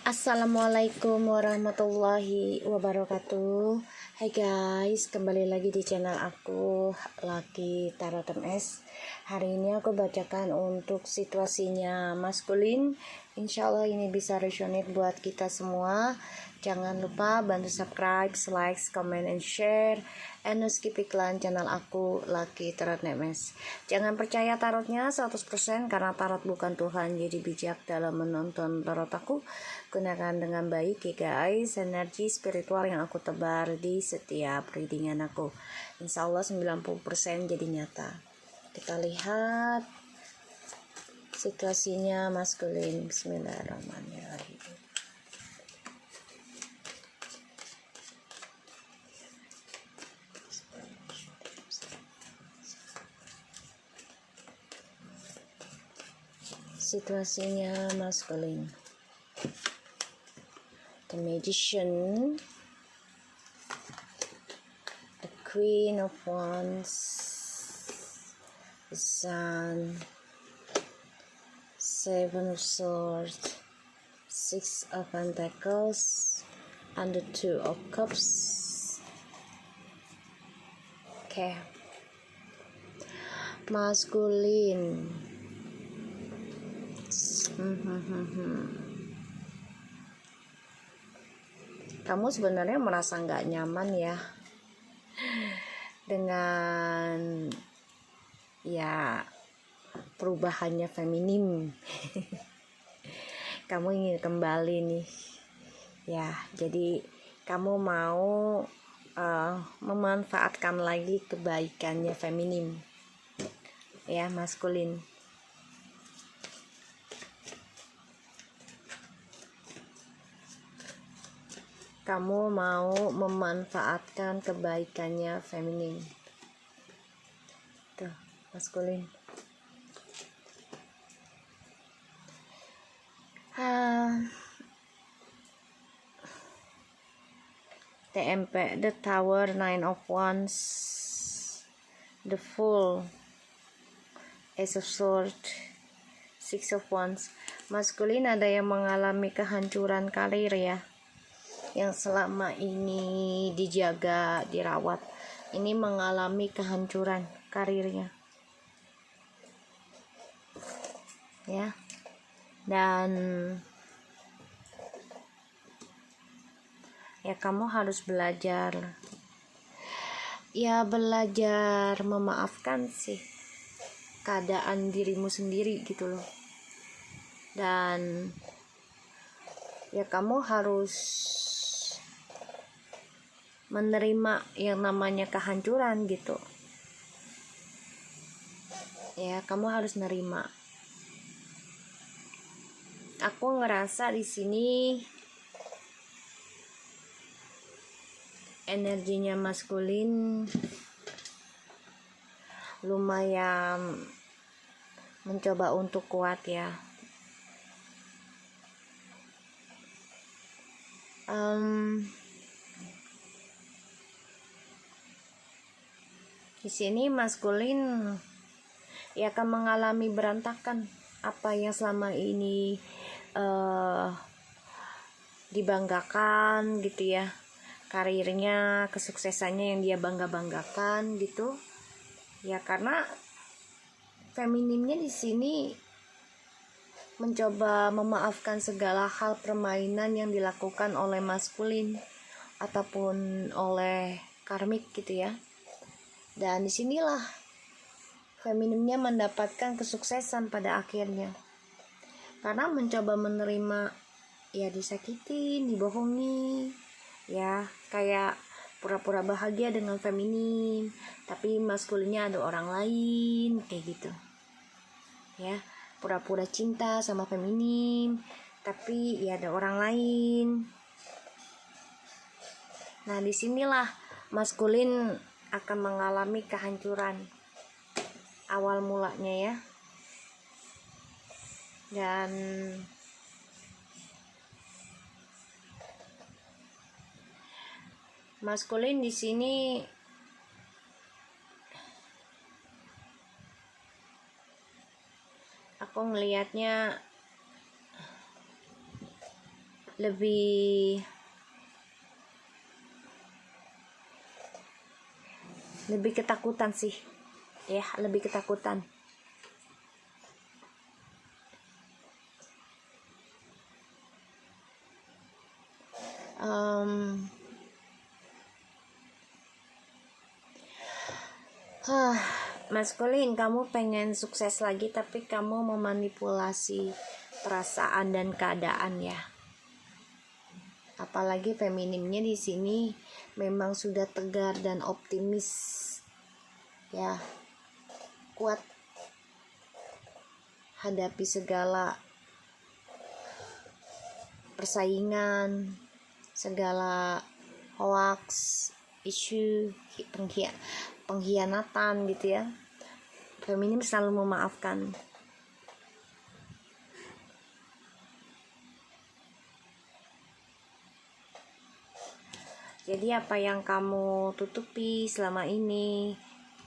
Assalamualaikum warahmatullahi wabarakatuh. Hai guys, kembali lagi di channel aku Lucky Tarot MS. Hari ini aku bacakan untuk situasinya maskulin. Insya Allah ini bisa resonate buat kita semua. Jangan lupa bantu subscribe, like, comment, and share. And no skip iklan channel aku Lucky Tarot MS. Jangan percaya tarotnya 100% karena tarot bukan Tuhan. Jadi bijak dalam menonton tarot aku. Gunakan dengan baik ya guys energi spiritual yang aku tebar di setiap readingan aku. Insya Allah 90% jadi nyata. Kita lihat situasinya maskulin. Bismillahirrahmanirrahim. Situasinya maskulin. The Magician, the Queen of Wands, the Sun, Seven of Swords, Six of Pentacles, and the Two of Cups. Okay. Maskulin. Kamu sebenarnya merasa nggak nyaman ya dengan ya perubahannya feminim. Kamu ingin kembali nih ya, jadi kamu mau memanfaatkan lagi kebaikannya feminim ya maskulin. Kamu mau memanfaatkan kebaikannya feminim. Tuh, maskulin. TMP, the Tower, Nine of Wands, the Fool, Ace of Swords, Six of Wands. Maskulin ada yang mengalami kehancuran karir ya, yang selama ini dijaga, dirawat, ini mengalami kehancuran karirnya ya. Dan ya kamu harus belajar memaafkan sih keadaan dirimu sendiri gitu loh. Dan ya kamu harus menerima yang namanya kehancuran gitu ya, kamu harus nerima. Aku ngerasa di sini energinya maskulin lumayan mencoba untuk kuat ya. Di sini maskulin ya akan mengalami berantakan apa yang selama ini dibanggakan gitu ya, karirnya, kesuksesannya yang dia banggakan gitu ya, karena feminimnya di sini mencoba memaafkan segala hal permainan yang dilakukan oleh maskulin ataupun oleh karmik gitu ya. Dan disinilah feminimnya mendapatkan kesuksesan pada akhirnya, karena mencoba menerima ya disakitin, dibohongi ya, kayak pura-pura bahagia dengan feminim tapi maskulinnya ada orang lain kayak gitu ya, pura-pura cinta sama feminim tapi ya ada orang lain. Nah disinilah maskulin akan mengalami kehancuran awal mulanya ya. Dan maskulin di sini aku ngelihatnya lebih ketakutan sih ya, lebih ketakutan. Maskulin, kamu pengen sukses lagi tapi kamu memanipulasi perasaan dan keadaan ya. Apalagi feminimnya di sini memang sudah tegar dan optimis ya, kuat hadapi segala persaingan, segala hoax, isu, pengkhianatan gitu ya. Feminim selalu memaafkan. Jadi apa yang kamu tutupi selama ini,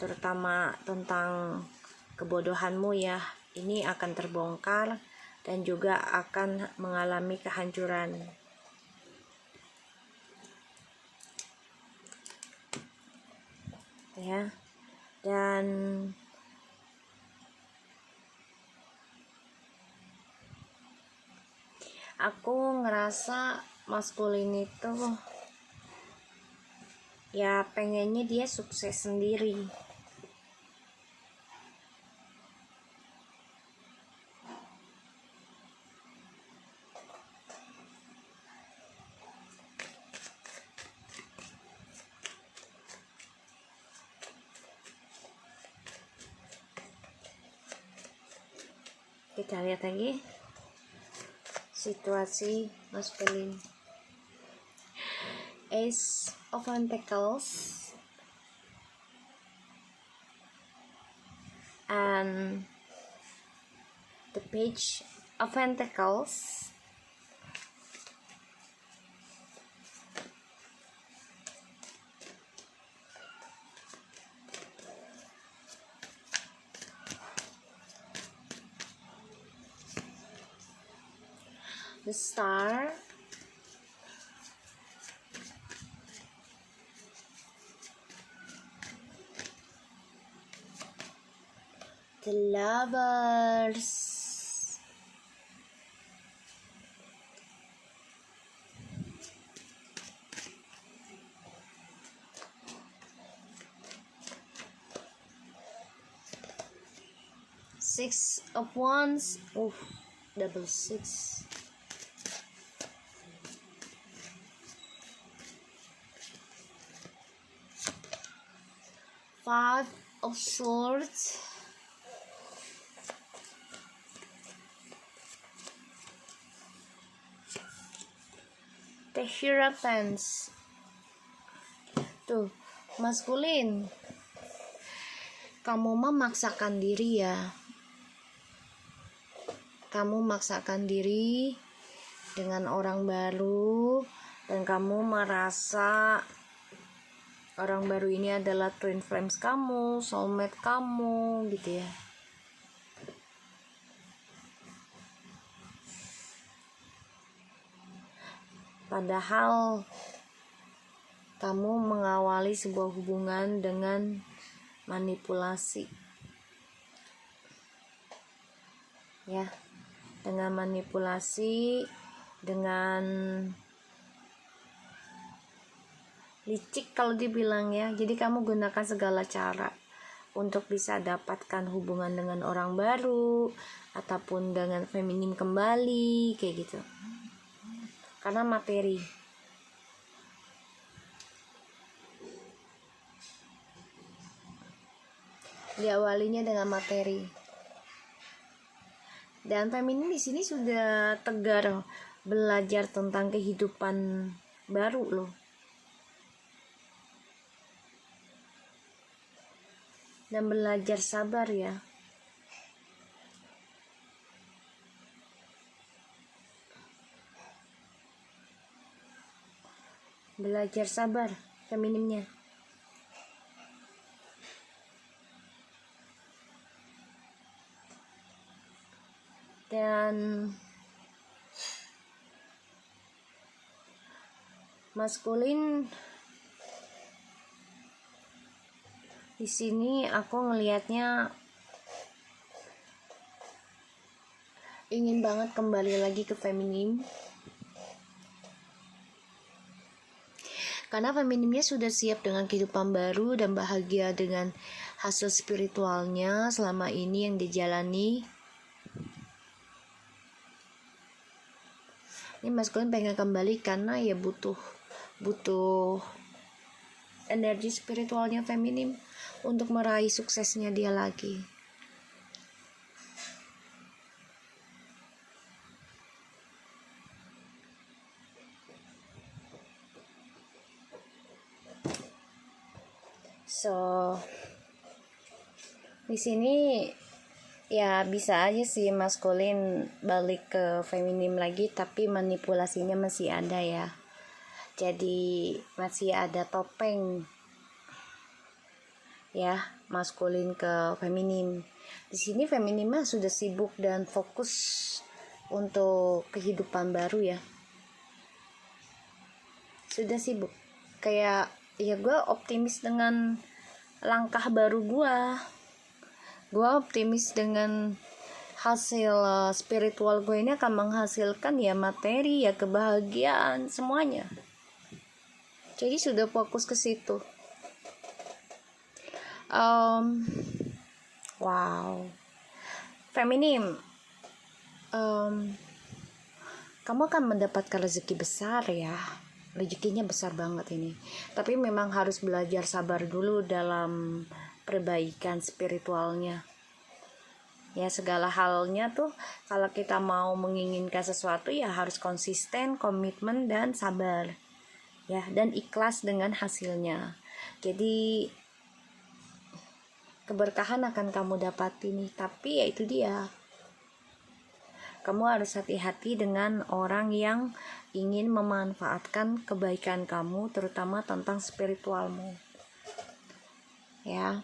terutama tentang kebodohanmu ya, ini akan terbongkar dan juga akan mengalami kehancuran. Ya. Dan aku ngerasa maskulin itu ya pengennya dia sukses sendiri. Kita lihat lagi situasi maskulin. Ace of Pentacles and the Page of Pentacles. The Star. The Lovers. Six of Wands. Oh, double six. Five of Swords. The Hierophant. Tuh, maskulin. Kamu memaksakan diri ya. Kamu memaksakan diri dengan orang baru dan kamu merasa orang baru ini adalah twin flames kamu, soulmate kamu gitu ya. Padahal kamu mengawali sebuah hubungan dengan manipulasi. Ya, dengan manipulasi, dengan licik kalau dibilang ya. Jadi kamu gunakan segala cara untuk bisa dapatkan hubungan dengan orang baru ataupun dengan feminim kembali kayak gitu. Karena materi. Diawalinya dengan materi. Dan feminim di sini sudah tegar belajar tentang kehidupan baru loh. Dan belajar sabar ya. Belajar sabar feminimnya. Dan Maskulin di sini aku ngelihatnya ingin banget kembali lagi ke feminim, karena feminimnya sudah siap dengan kehidupan baru dan bahagia dengan hasil spiritualnya selama ini yang dijalani. Ini maskulin pengen kembali karena ya butuh energi spiritualnya feminim untuk meraih suksesnya dia lagi. So di sini ya bisa aja sih maskulin balik ke feminim lagi, tapi manipulasinya masih ada ya. Jadi masih ada topeng ya, maskulin ke feminim. Di sini feminim mah sudah sibuk dan fokus untuk kehidupan baru ya. Sudah sibuk. Kayak ya gue optimis dengan langkah baru gue. Gue optimis dengan hasil spiritual gue ini akan menghasilkan ya materi, ya kebahagiaan, semuanya. Jadi sudah fokus ke situ. Wow, feminim, kamu akan mendapatkan rezeki besar ya. Rezekinya besar banget ini. Tapi memang harus belajar sabar dulu dalam perbaikan spiritualnya. Ya, segala halnya tuh kalau kita mau menginginkan sesuatu ya harus konsisten, komitmen, dan sabar. Ya, dan ikhlas dengan hasilnya. Jadi keberkahan akan kamu dapati nih, tapi ya itu dia. Kamu harus hati-hati dengan orang yang ingin memanfaatkan kebaikan kamu, terutama tentang spiritualmu. Ya.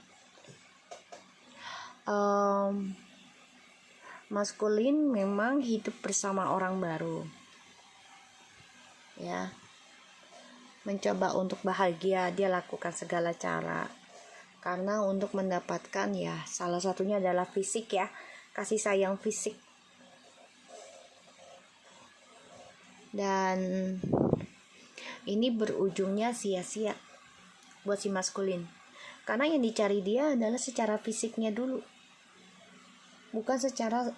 Maskulin memang hidup bersama orang baru. Ya. Mencoba untuk bahagia, dia lakukan segala cara. Karena untuk mendapatkan ya salah satunya adalah fisik ya, kasih sayang fisik. Dan ini berujungnya sia-sia buat si maskulin. Karena yang dicari dia adalah secara fisiknya dulu, bukan secara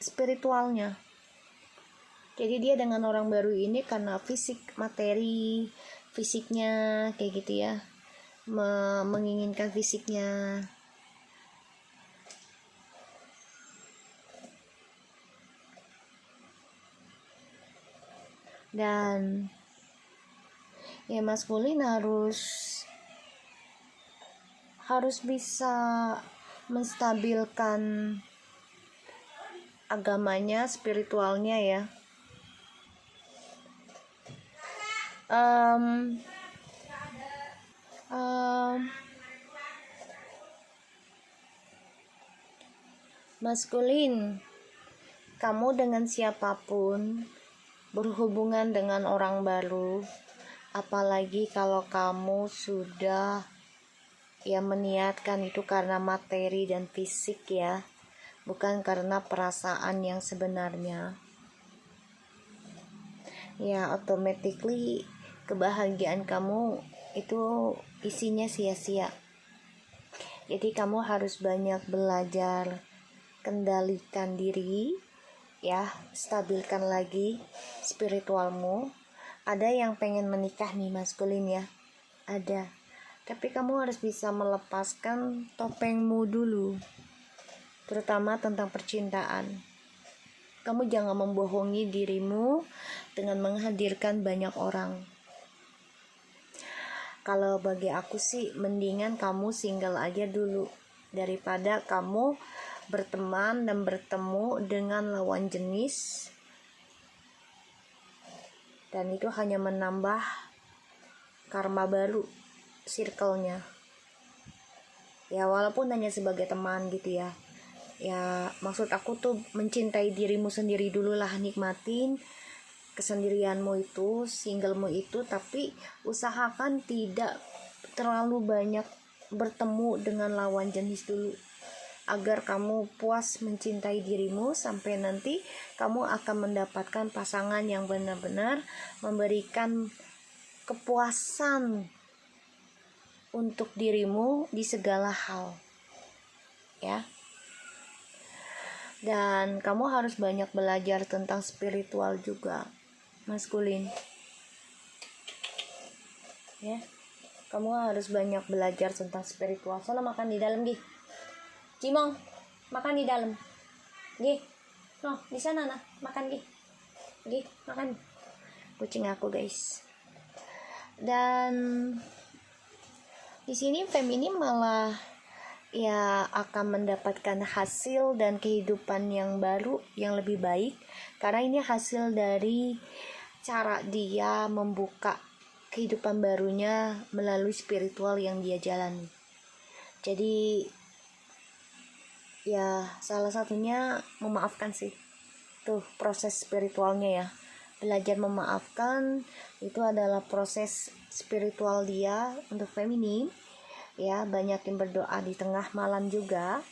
spiritualnya. Jadi dia dengan orang baru ini karena fisik, materi, fisiknya kayak gitu ya, menginginkan fisiknya. Dan ya maskulin harus bisa menstabilkan agamanya, spiritualnya ya. Maskulin, kamu dengan siapapun berhubungan dengan orang baru, apalagi kalau kamu sudah ya meniatkan itu karena materi dan fisik ya, bukan karena perasaan yang sebenarnya, ya automatically kebahagiaan kamu itu isinya sia-sia. Jadi kamu harus banyak belajar kendalikan diri ya, stabilkan lagi spiritualmu. Ada yang pengen menikah nih maskulin ya, ada, tapi kamu harus bisa melepaskan topengmu dulu, terutama tentang percintaan. Kamu jangan membohongi dirimu dengan menghadirkan banyak orang. Kalau bagi aku sih mendingan kamu single aja dulu daripada kamu berteman dan bertemu dengan lawan jenis, dan itu hanya menambah karma baru circle-nya. Ya walaupun hanya sebagai teman gitu ya. Ya maksud aku tuh mencintai dirimu sendiri dulu lah, nikmatin kesendirianmu itu, singlemu itu, tapi usahakan tidak terlalu banyak bertemu dengan lawan jenis dulu, agar kamu puas mencintai dirimu sampai nanti kamu akan mendapatkan pasangan yang benar-benar memberikan kepuasan untuk dirimu di segala hal, ya. Dan kamu harus banyak belajar tentang spiritual juga, maskulin, ya. Kamu harus banyak belajar tentang spiritual. Soalnya makan di dalam, Gih. Cimong, makan di dalam. Gih. No, di sana nah, makan, Gih. Gih, makan. Kucing aku, guys. Dan di sini feminim malah ya akan mendapatkan hasil dan kehidupan yang baru, yang lebih baik, karena ini hasil dari cara dia membuka kehidupan barunya melalui spiritual yang dia jalani. Jadi ya salah satunya memaafkan sih, tuh proses spiritualnya ya. Belajar memaafkan itu adalah proses spiritual dia untuk feminim. Ya, banyak yang berdoa di tengah malam juga.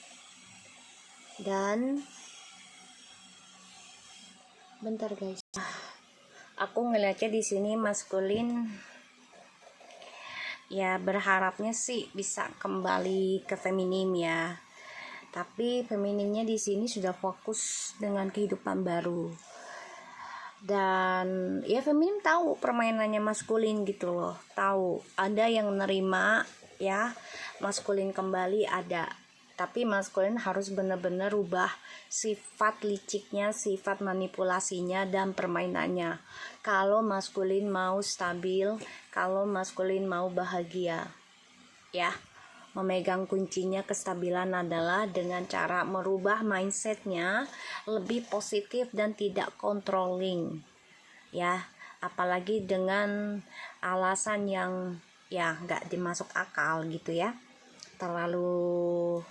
Dan bentar guys, aku ngeliatnya di sini maskulin ya berharapnya sih bisa kembali ke feminim ya, tapi feminimnya di sini sudah fokus dengan kehidupan baru. Dan ya feminim tahu permainannya maskulin gitu loh, tahu ada yang nerima ya maskulin kembali ada, tapi maskulin harus benar-benar rubah sifat liciknya, sifat manipulasinya dan permainannya kalau maskulin mau stabil, kalau maskulin mau bahagia ya. Memegang kuncinya kestabilan adalah dengan cara merubah mindsetnya lebih positif dan tidak controlling ya, apalagi dengan alasan yang ya nggak dimasuk akal gitu ya, terlalu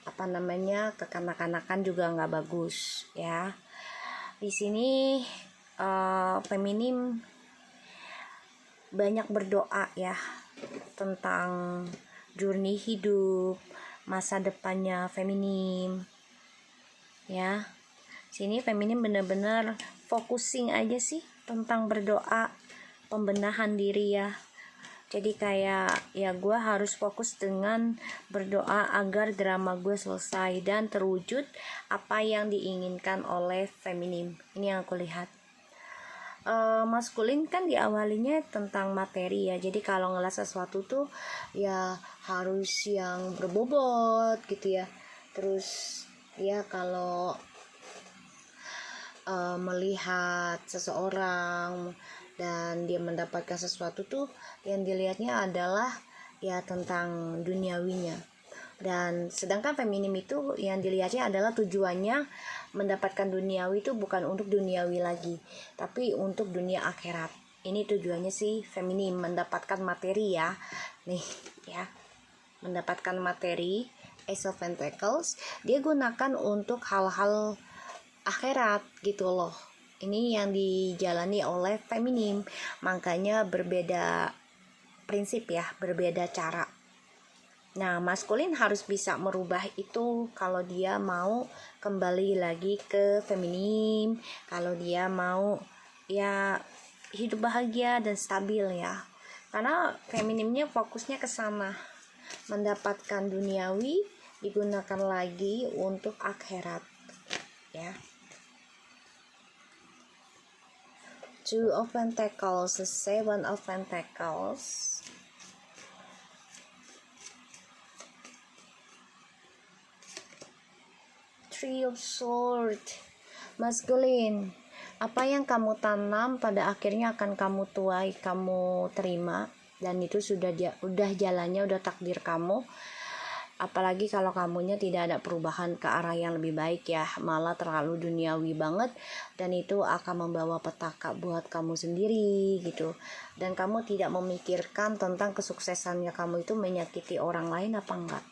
kekanak-kanakan juga nggak bagus ya. Di sini feminim banyak berdoa ya tentang journey hidup, masa depannya feminim ya. Sini feminim benar-benar focusing aja sih tentang berdoa, pembenahan diri ya. Jadi kayak ya gue harus fokus dengan berdoa agar drama gue selesai dan terwujud apa yang diinginkan oleh feminim. Ini yang aku lihat. Maskulin kan diawalinya tentang materi ya. Jadi kalau ngeliat sesuatu tuh ya harus yang berbobot gitu ya. Terus ya kalau melihat seseorang dan dia mendapatkan sesuatu tuh yang dilihatnya adalah ya tentang duniawinya. Dan sedangkan feminim itu yang dilihatnya adalah tujuannya mendapatkan duniawi itu bukan untuk duniawi lagi, tapi untuk dunia akhirat. Ini tujuannya sih feminim, mendapatkan materi ya. Nih ya, mendapatkan materi. Ace of Pentacles dia gunakan untuk hal-hal akhirat gitu loh. Ini yang dijalani oleh feminim, makanya berbeda prinsip ya, berbeda cara. Nah, maskulin harus bisa merubah itu kalau dia mau kembali lagi ke feminim, kalau dia mau ya hidup bahagia dan stabil ya. Karena feminimnya fokusnya ke sana, mendapatkan duniawi digunakan lagi untuk akhirat ya. Two of Pentacles, the Seven of Pentacles. Three of Swords. Maskulin, apa yang kamu tanam pada akhirnya akan kamu tuai, kamu terima, dan itu udah jalannya, udah takdir kamu. Apalagi kalau kamunya tidak ada perubahan ke arah yang lebih baik ya, malah terlalu duniawi banget, dan itu akan membawa petaka buat kamu sendiri gitu. Dan kamu tidak memikirkan tentang kesuksesannya kamu itu menyakiti orang lain apa enggak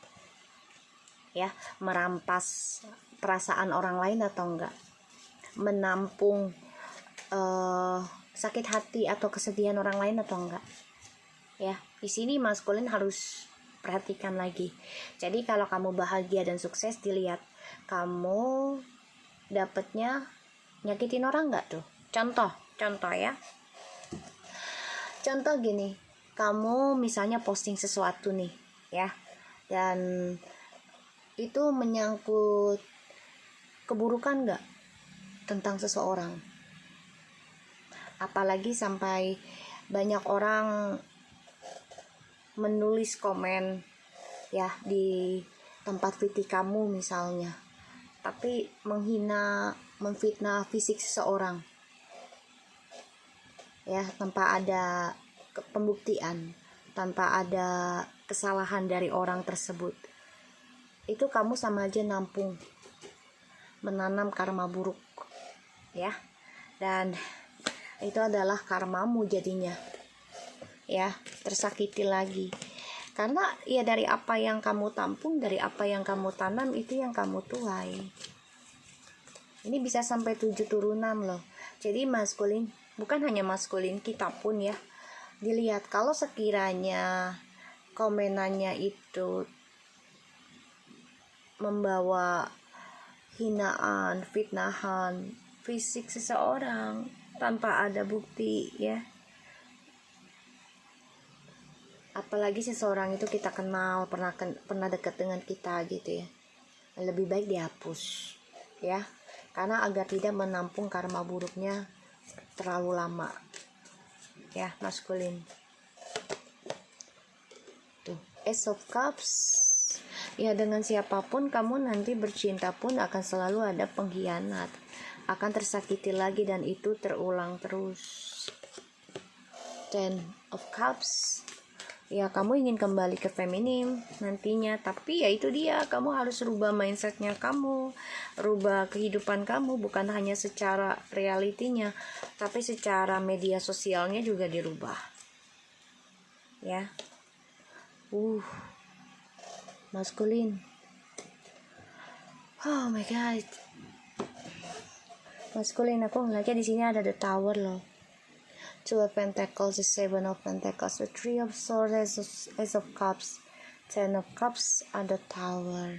ya, merampas perasaan orang lain atau enggak, menampung sakit hati atau kesedihan orang lain atau enggak. Ya, di sini maskulin harus perhatikan lagi. Jadi kalau kamu bahagia dan sukses, dilihat kamu dapatnya nyakitin orang enggak tuh. Contoh ya. Contoh gini, kamu misalnya posting sesuatu nih, ya, dan itu menyangkut keburukan enggak tentang seseorang. Apalagi sampai banyak orang menulis komen ya di tempat VT kamu misalnya, tapi menghina, memfitnah fisik seseorang ya, tanpa ada pembuktian, tanpa ada kesalahan dari orang tersebut. Itu kamu sama aja menanam karma buruk ya, dan itu adalah karmamu jadinya ya, tersakiti lagi. Karena ya dari apa yang kamu tampung, dari apa yang kamu tanam, itu yang kamu tuai. Ini bisa sampai 7 turunan loh. Jadi maskulin, bukan hanya maskulin, kita pun ya, dilihat kalau sekiranya komenannya itu membawa hinaan, fitnahan fisik seseorang tanpa ada bukti ya, apalagi seseorang itu kita kenal, pernah dekat dengan kita gitu ya, lebih baik dihapus ya, karena agar tidak menampung karma buruknya terlalu lama ya, maskulin. Tuh, Ace of Cups ya, dengan siapapun kamu nanti bercinta pun akan selalu ada pengkhianat, akan tersakiti lagi, dan itu terulang terus. Ten of Cups ya, kamu ingin kembali ke feminim nantinya, tapi ya itu dia, kamu harus rubah mindsetnya kamu, rubah kehidupan kamu, bukan hanya secara realitinya, tapi secara media sosialnya juga dirubah ya. Maskulin, oh my god, maskulin, aku ngeliatnya di sini ada the tower loh. Two of Pentacles, the Seven of Pentacles, the Three of Swords, Ace of Cups, Ten of Cups, and the Tower.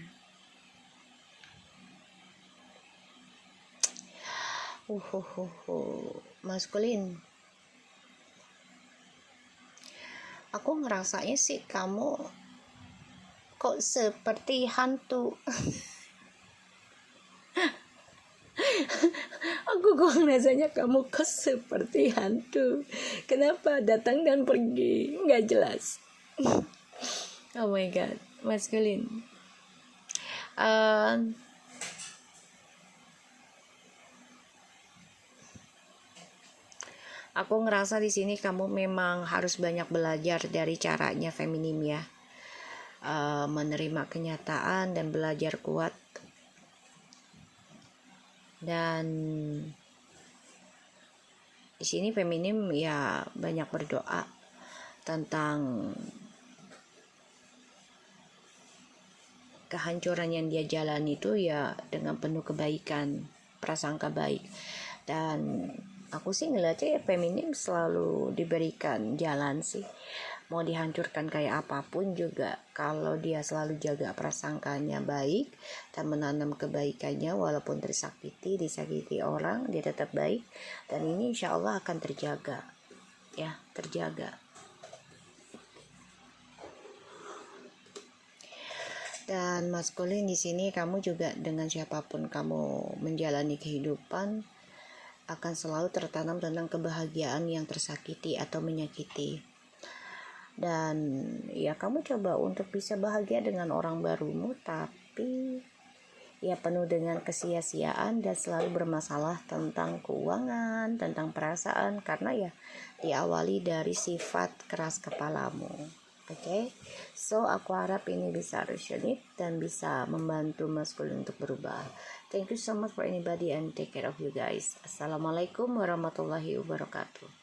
Maskulin, aku ngerasanya sih kamu kok seperti hantu. Aku kok rasanya kamu kok seperti hantu. Kenapa datang dan pergi, nggak jelas. Oh my god, maskulin. Aku ngerasa di sini kamu memang harus banyak belajar dari caranya feminim ya, menerima kenyataan dan belajar kuat. Dan di sini feminim ya banyak berdoa tentang kehancuran yang dia jalani itu ya dengan penuh kebaikan, prasangka baik. Dan aku sih ngeliatnya ya feminim selalu diberikan jalan sih, mau dihancurkan kayak apapun juga, kalau dia selalu jaga prasangkanya baik dan menanam kebaikannya, walaupun disakiti orang, dia tetap baik, dan ini insya Allah akan terjaga ya, terjaga. Dan maskulin, di sini kamu juga dengan siapapun kamu menjalani kehidupan akan selalu tertanam tentang kebahagiaan yang tersakiti atau menyakiti. Dan ya kamu coba untuk bisa bahagia dengan orang barumu, tapi ya penuh dengan kesia-siaan dan selalu bermasalah tentang keuangan, tentang perasaan, karena ya diawali dari sifat keras kepalamu. Oke, so aku harap ini bisa resonate dan bisa membantu maskulin untuk berubah. Thank you so much for anybody and take care of you guys. Assalamualaikum warahmatullahi wabarakatuh.